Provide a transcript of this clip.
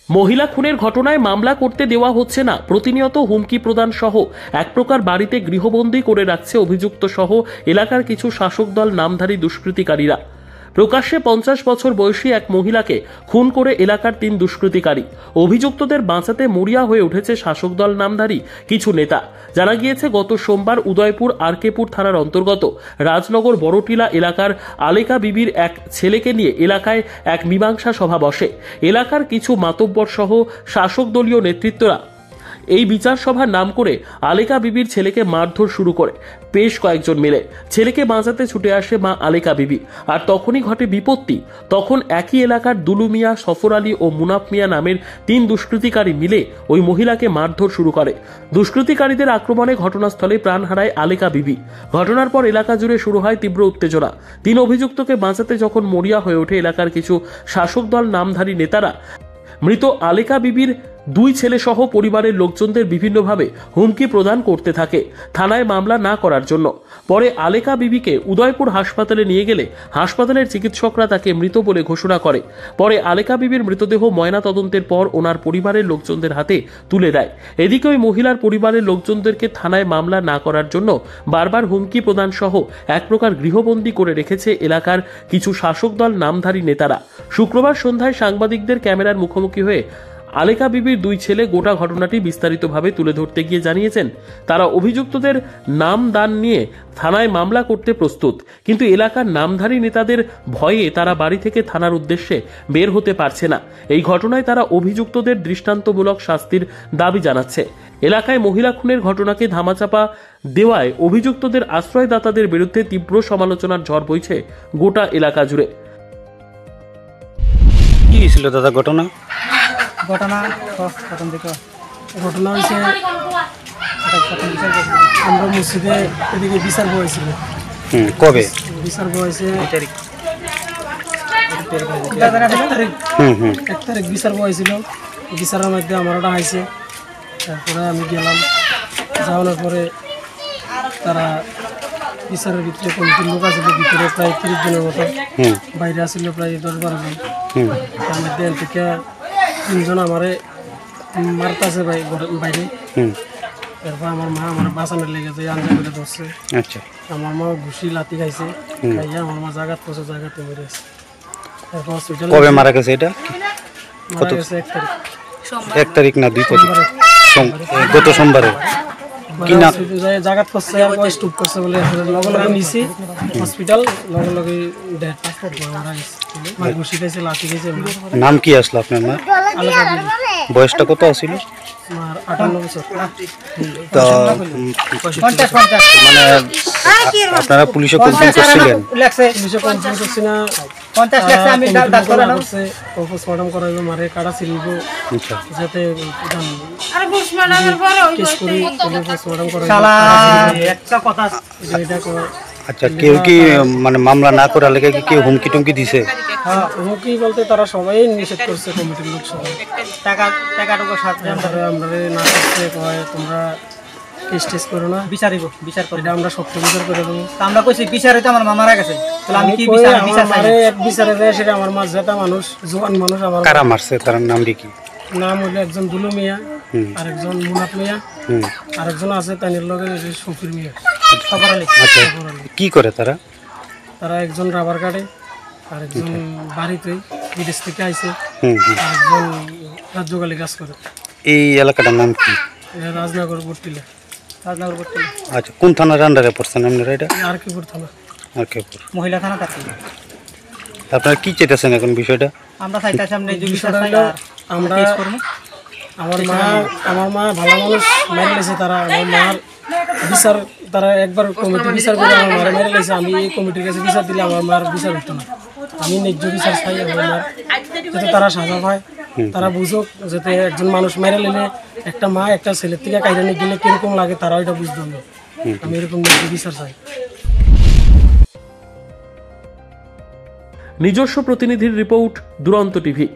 মহিলা খুনের ঘটনায় মামলা করতে দেওয়া হচ্ছে না, প্রতিনিয়ত হুমকি প্রদান সহ এক প্রকার বাড়িতে গৃহবন্দী করে রাখছে অভিযুক্ত সহ এলাকার কিছু শাসক দল নামধারী দুষ্কৃতিকারীরা। প্রকাশ্যে 50 বছর বয়সী এক মহিলাকে খুন করে এলাকার 3 দুষ্কৃতিকারী। অভিযুক্তদের বাঁচাতে মরিয়া হয়ে উঠেছে শাসক দল নামধারী কিছু নেতা। জানা গিয়েছে গত সোমবার উদয়পুর আরকেপুর থানার অন্তর্গত রাজনগর বড়টিলা এলাকার আলেকা বিবির এক ছেলেকে নিয়ে এলাকায় এক মীমাংসা সভা বসে। এলাকার কিছু মাতব্বর সহ শাসক দলীয় নেতৃত্বরা এই বিচার সভার নাম করে আলেকা বিবির ছেলেকে মারধর শুরু করে বেশ কয়েকজন মিলে। ছেলেকে বাঁচাতে ছুটে আসে মা আলেকা বিবি, আর তখনই ঘটে বিপত্তি। তখন একই এলাকার দুলু মিয়া, সফর আলী ও মুনাফ মিয়া নামের 3 দুষ্কৃতিকারী মিলে ওই মহিলাকে মারধর শুরু করে। দুষ্কৃতিকারীদের আক্রমণে ঘটনাস্থলে প্রাণ হারায় আলেকা বিবি। ঘটনার পর এলাকা জুড়ে শুরু হয় তীব্র উত্তেজনা। 3 অভিযুক্তকে বাঁচাতে যখন মরিয়া হয়ে ওঠে এলাকার কিছু শাসক দল নামধারী নেতারা, মৃত আলেকা বিবির 2 ছেলে সহ পরিবারের লোকজনদের বিভিন্নভাবে হুমকি প্রদান করতে থাকে থানায় মামলা না করার জন্য। পরে আলেকা বিবিকে উদয়পুর হাসপাতালে নিয়ে গেলে হাসপাতালের চিকিৎসকরা তাকে মৃত বলে ঘোষণা করে। পরে আলেকা বিবির মৃতদেহ ময়না তদন্তের পর ওনার পরিবারের লোকজনদের হাতে তুলে দেয়। এদিকে ওই মহিলার পরিবারের লোকজনদেরকে থানায় মামলা না করার জন্য বারবার হুমকি প্রদান সহ এক প্রকার গৃহবন্দী করে রেখেছে এলাকার কিছু শাসক দল নামধারী নেতারা। শুক্রবার সন্ধ্যায় সাংবাদিকদের ক্যামেরার মুখোমুখি হয়ে আলেকা বিবির 2 ছেলে গোটা ঘটনাটি বিস্তারিতভাবে তুলে ধরতে গিয়ে জানিয়েছেন তারা অভিযুক্তদের নাম দান নিয়ে থানায় মামলা করতে প্রস্তুত, কিন্তু এলাকার নামধারী নেতাদের ভয়ে তারা বাড়ি থেকে থানার উদ্দেশ্যে বের হতে পারছে না। এই ঘটনায় তারা অভিযুক্তদের দৃষ্টান্তমূলক শাস্তির দাবি জানাচ্ছে। এলাকায় মহিলা খুনের ঘটনাকে ধামাচাপা দেওয়ায় অভিযুক্তদের আশ্রয়দাতাদের বিরুদ্ধে তীব্র সমালোচনার ঝড় বইছে গোটা এলাকা জুড়ে। কি ছিল দাদা ঘটনা হয়েছে আমরা মসজিদে এদিকে বিচার বয়েছিল। কবে বিচার বয়েছে? 1 তারিখ বিচার বয়েছিল। বিচারের মধ্যে আমার ওটা হয়েছে। তারপরে আমি গেলাম, যাওয়ার পরে তারা বিচারের ভিতরে কমিটির লোক আসলে ভিতরে প্রায় 30 জনের মতো, বাইরে আসলে প্রায় 10-12 জন। তার মধ্যে থেকে 3 জন আমারে মারতাছে বাইরে। তারপর আমার মা আমার বাঁচানোর লেগে যায় আঞ্জা করে ধরছে। আচ্ছা, আমার মা ঘুষি লাথি খাইছে, খাইয়া আমার মা জায়গাত পড়ছে, জায়গাতে মেরেছে। তারপর হসপিটালে কবে মারা গেছে? এটা মারা গেছে 1 তারিখ। 1 তারিখ না 2 তারিখ? গত সোমবারে। কি না জায়গাত পড়ছে আর স্টপ করছে বলে লগে লগে নিছি হসপিটাল, লগে লগে ডেড মারা গেছে। মা ঘুষি খাইছে, লাথি খাইছে। নাম কি আসলো আপনার মা? আলেকা বিবি। বয়সটা কত ছিল? আমার 58 বছর। তো মানে আপনারা পুলিশে কমপ্লেইন করছিলেন? পুলিশে কমপ্লেইন করছি না, 50 লাখ আমি ডাক্তার করছে পোস্টমর্টম করাইবো, মারে কাটা ছিলবো যাতে আরে পোস্টমর্টমের পরে ওই পোস্টমর্টম করাইবো। শালা একটা কথা এটা কো। আচ্ছা, কেউ কি মানে মামলা না করার লেগে কি কেউ হুমকি টুমকি দিছে? হ্যাঁ, হুমকি বলতে তারা সবাই নিষেধ করছে, কমিটির লোক সবাই। টাকাটুকু সাথে আমরা না করতে কয় তোমরা টেস্ট করো না, বিচার করে আমরা সত্য বিচার করে দেবো। আমরা কইছি বিচারে তো আমার মা মারা গেছে, তাহলে আমি কি বিচার এক বিচারে যায় সেটা আমার মা জেতা মানুষ, জোয়ান মানুষ। আমার কারা মারছে তার নাম কি? নাম হলো একজন দুলু মিয়া, আরেকজন মুনাফ মিয়া, আরেকজন আছে তাদের লগে সফির মিয়া। আচ্ছা, কি করে তারা? তারা একজন রাবার কাটে, আরেকজন বাড়িতে বিদেশ থেকে আইছে, আরেকজন রাজ্যকালী কাজ করে। এই এলাকাটার নাম কি? রাজনগর বটটিলা। আচ্ছা, কোন থানার আন্ডারে পড়ছেন আপনারা? এটা আরকেপুর থানা। আরকেপুর মহিলা থানা থাকে। আপনারা কি চাইতেছেন এখন বিষয়টা? আমরা চাইতেছি আমরা এই বিষয়টা আমরা আমার মা ভালো মানুষ মেরে লেছে। তারা আমার মার বিচার, তারা একবার কমিটি বিচার করে আমার মারে মেরে লেছে। আমি এই কমিটির কাছে বিচার দিলে আমার মার বিচার হতো না। আমি ন্যায্য বিচার চাই আমার মার, যাতে তারা সাজা পায়। তারা বুঝুক যাতে একজন মানুষ মেরে নিলে একটা মা একটা ছেলের থেকে কাইরা নিয়ে গেলে কিরকম লাগে তারা এটা বুঝতে হবে। আমি এরকম ন্যায্য বিচার চাই। নিজস্ব প্রতিনিধির রিপোর্ট, দুরন্ত টিভি।